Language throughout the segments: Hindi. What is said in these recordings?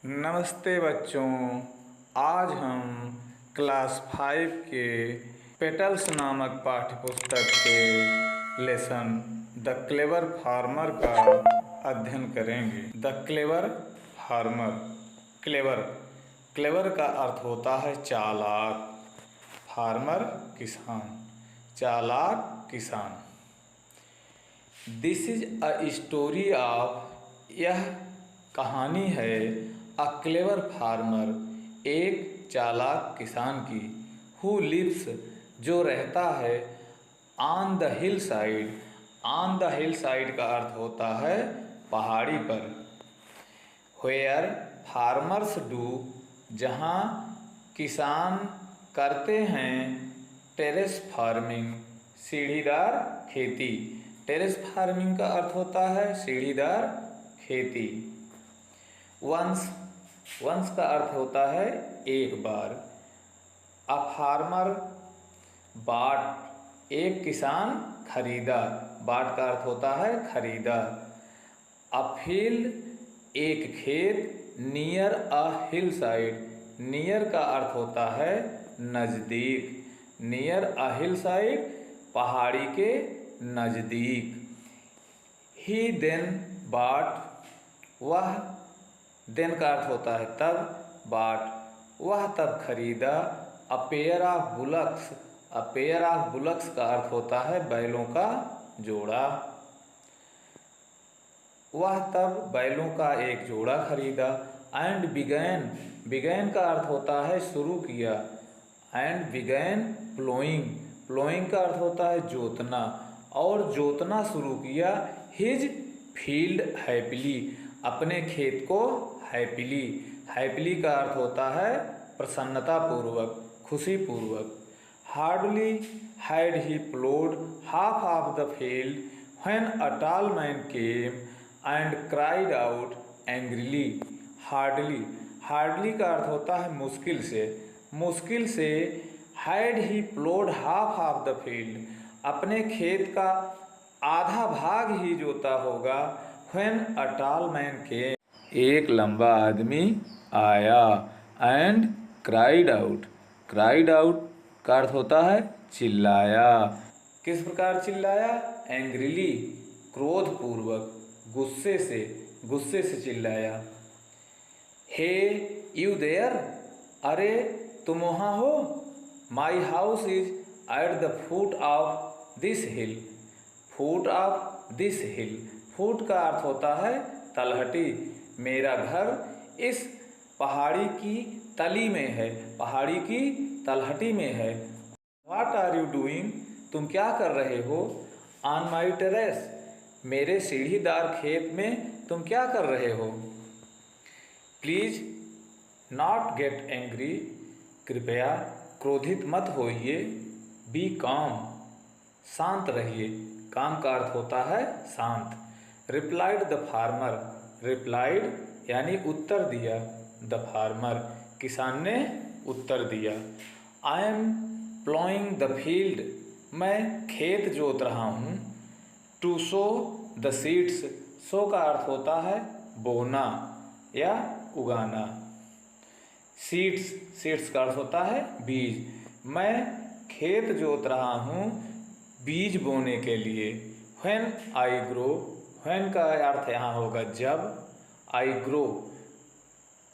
नमस्ते बच्चों। आज हम क्लास 5 के पेटल्स नामक पाठ्यपुस्तक के लेसन द क्लेवर फार्मर का अध्ययन करेंगे। The clever farmer. Clever clever का अर्थ होता है चालाक। फार्मर किसान, चालाक किसान। This is a story of, यह कहानी है अ क्लेवर फार्मर, एक चालाक किसान की। हु लिव्स, जो रहता है, on the hill side. On the hill side का अर्थ होता है पहाड़ी पर। वेयर फार्मर्स डू, जहाँ किसान करते हैं टेरेस फार्मिंग, सीढ़ीदार खेती। टेरेस फार्मिंग का अर्थ होता है सीढ़ीदार खेती। वंस, वंस का अर्थ होता है एक बार। अ फार्मर बाट, एक किसान खरीदा। बाट का अर्थ होता है खरीदा। अ फील्ड, एक खेत। Near a hill side, near का अर्थ होता है नज़दीक। नियर अ हिल साइड, पहाड़ी के नज़दीक। ही देन बाट, वह, देन का अर्थ होता है तब, बाट, वह तब खरीदा। A pair of bullocks, a pair of bullocks का अर्थ होता है बैलों का जोड़ा। वह तब बैलों का एक जोड़ा खरीदा। एंड बिगैन, बिगैन का अर्थ होता है शुरू किया। एंड बिगैन प्लोइंग, प्लोइंग का अर्थ होता है जोतना, और जोतना शुरू किया। हिज फील्ड हैप्पीली, अपने खेत को हैप्पीली। हैप्पीली का अर्थ होता है प्रसन्नतापूर्वक, खुशीपूर्वक। Hardly had he ploughed half of the field when a tall man came and cried out angrily. Hardly, hardly का अर्थ होता है मुश्किल से, मुश्किल से। Had he ploughed half of the field, अपने खेत का आधा भाग ही जोता होगा। When a tall man came, एक लंबा आदमी आया। And cried out, cried out का अर्थ होता है चिल्लाया। किस प्रकार चिल्लाया? एंग्रीली, क्रोधपूर्वक, गुस्से से, गुस्से से चिल्लाया। हे यू देयर, अरे तुम वहाँ हो। My house is at the foot of this hill. Foot of this hill, foot का अर्थ होता है तलहटी। मेरा घर इस पहाड़ी की तली में है, पहाड़ी की तलहटी में है। व्हाट आर यू डूइंग, तुम क्या कर रहे हो? ऑन माई टेरेस, मेरे सीढ़ीदार खेत में तुम क्या कर रहे हो? प्लीज नॉट गेट एंग्री, कृपया क्रोधित मत होइए। बी काम, शांत रहिए। काम का अर्थ होता है शांत। रिप्लाइड द फार्मर, रिप्लाइड यानी उत्तर दिया। द फार्मर, किसान ने उत्तर दिया। I am ploughing the field, मैं खेत जोत रहा हूँ। टू सो द सीड्स, सो का अर्थ होता है बोना या उगाना। सीड्स, सीड्स का अर्थ होता है बीज। मैं खेत जोत रहा हूँ बीज बोने के लिए। व्हेन आई ग्रो, व्हेन का अर्थ यहाँ होगा जब। आई ग्रो,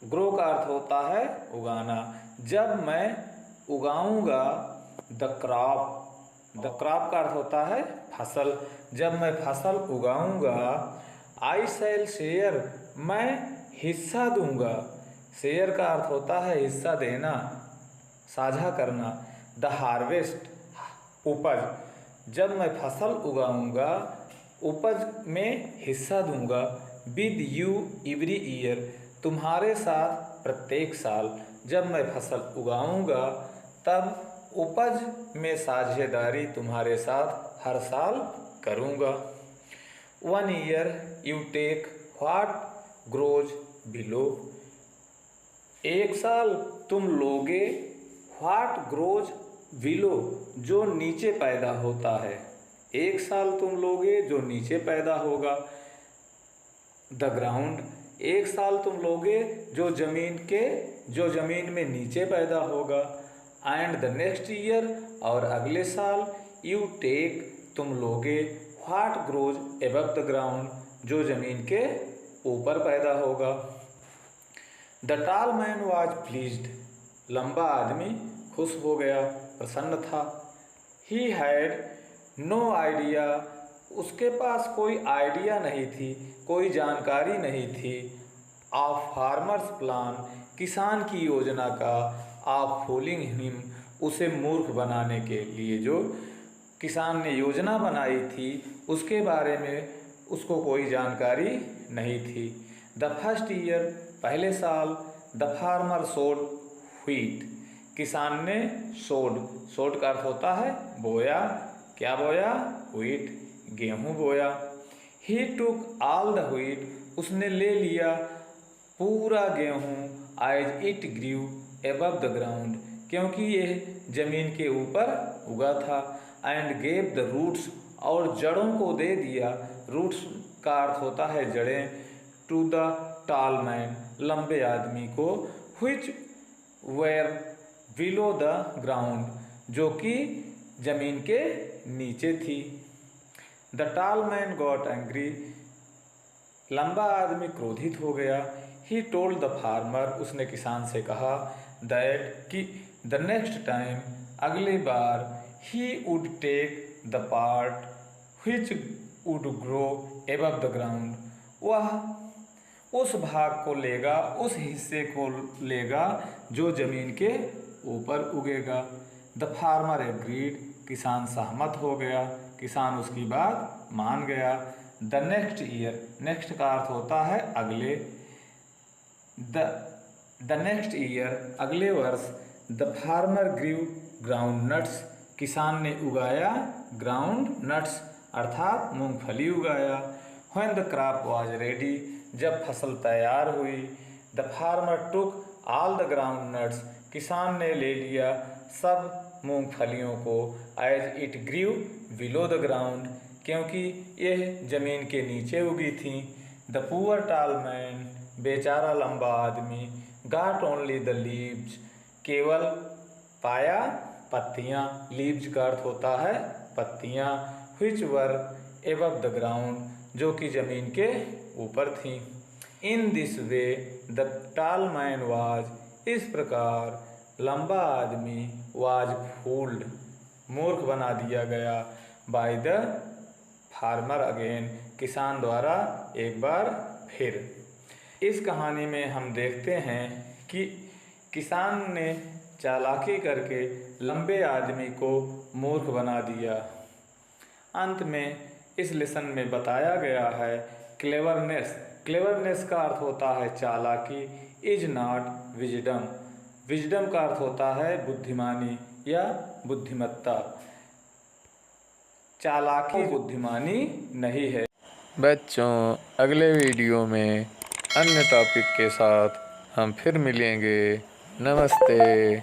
ग्रो का अर्थ होता है उगाना। जब मैं उगाऊंगा। द क्रॉप, द क्रॉप का अर्थ होता है फसल। जब मैं फसल उगाऊंगा। आई शैल शेयर, मैं हिस्सा दूंगा। शेयर का अर्थ होता है हिस्सा देना, साझा करना। द हार्वेस्ट, उपज, जब मैं फसल उगाऊंगा, उपज में हिस्सा दूंगा। विद यू एवरी ईयर, तुम्हारे साथ प्रत्येक साल। जब मैं फसल उगाऊंगा तब उपज में साझेदारी तुम्हारे साथ हर साल करूंगा। 1 year you take what grows below, एक साल तुम लोगे व्हाट ग्रोज बिलो, जो नीचे पैदा होता है। एक साल तुम लोगे जो नीचे पैदा होगा। द ग्राउंड, एक साल तुम लोगे जो ज़मीन में नीचे पैदा होगा। एंड द नेक्स्ट ईयर, और अगले साल, यू टेक, तुम लोगे, what grows above the ground, जो ज़मीन के ऊपर पैदा होगा। The tall man was pleased, लंबा आदमी खुश हो गया, प्रसन्न था। ही हैड नो आइडिया, उसके पास कोई आइडिया नहीं थी, कोई जानकारी नहीं थी। ऑफ फार्मर्स प्लान, किसान की योजना का। ऑफ फूलिंग हिम, उसे मूर्ख बनाने के लिए, जो किसान ने योजना बनाई थी उसके बारे में उसको कोई जानकारी नहीं थी। द फर्स्ट ईयर, पहले साल, द फार्मर सोड व्हीट, किसान ने सोड का अर्थ होता है बोया। क्या बोया? व्हीट, गेहूं बोया। He took all the wheat, उसने ले लिया पूरा गेहूं। As it grew above the ground, क्योंकि यह जमीन के ऊपर उगा था। एंड गेव द रूट्स, और जड़ों को दे दिया। रूट्स का अर्थ होता है जड़ें। टू द टॉल मैन, लंबे आदमी को। Which were below the ground, जो कि जमीन के नीचे थी। The tall man got angry, लंबा आदमी क्रोधित हो गया। ही टोल्ड द फार्मर, उसने किसान से कहा, दैट कि द नेक्स्ट टाइम, अगली बार, he would take the part which would grow above the ground, वह उस भाग को लेगा, उस हिस्से को लेगा जो जमीन के ऊपर उगेगा। द फार्मर एग्रीड, किसान सहमत हो गया, किसान उसकी बात मान गया। द नेक्स्ट ईयर, नेक्स्ट का अर्थ होता है अगले। द नेक्स्ट ईयर, अगले वर्ष, the farmer grew groundnuts, किसान ने उगाया ग्राउंड नट्स अर्थात मूंगफली उगाया। When the crop was ready, जब फसल तैयार हुई। The farmer took all the groundnuts, किसान ने ले लिया सब मूंगफलियों को। As it grew below the ground, क्योंकि यह जमीन के नीचे उगी थी। द पुअर टॉल मैन, बेचारा लंबा आदमी। गॉट ओनली द लीव्स, केवल पाया पत्तियां। लीव्स का अर्थ होता है पत्तियां। Which were above the ground, जो कि जमीन के ऊपर थी। In this way the tall man was, इस प्रकार लंबा आदमी वाज फूल्ड, मूर्ख बना दिया गया। बाय द फार्मर अगेन, किसान द्वारा एक बार फिर। इस कहानी में हम देखते हैं कि किसान ने चालाकी करके लंबे आदमी को मूर्ख बना दिया। अंत में इस लेसन में बताया गया है क्लेवरनेस। क्लेवरनेस का अर्थ होता है चालाकी। इज नॉट विजडम, विजडम का अर्थ होता है बुद्धिमानी या बुद्धिमत्ता। चालाकी बुद्धिमानी नहीं है। बच्चों, अगले वीडियो में अन्य टॉपिक के साथ हम फिर मिलेंगे। नमस्ते।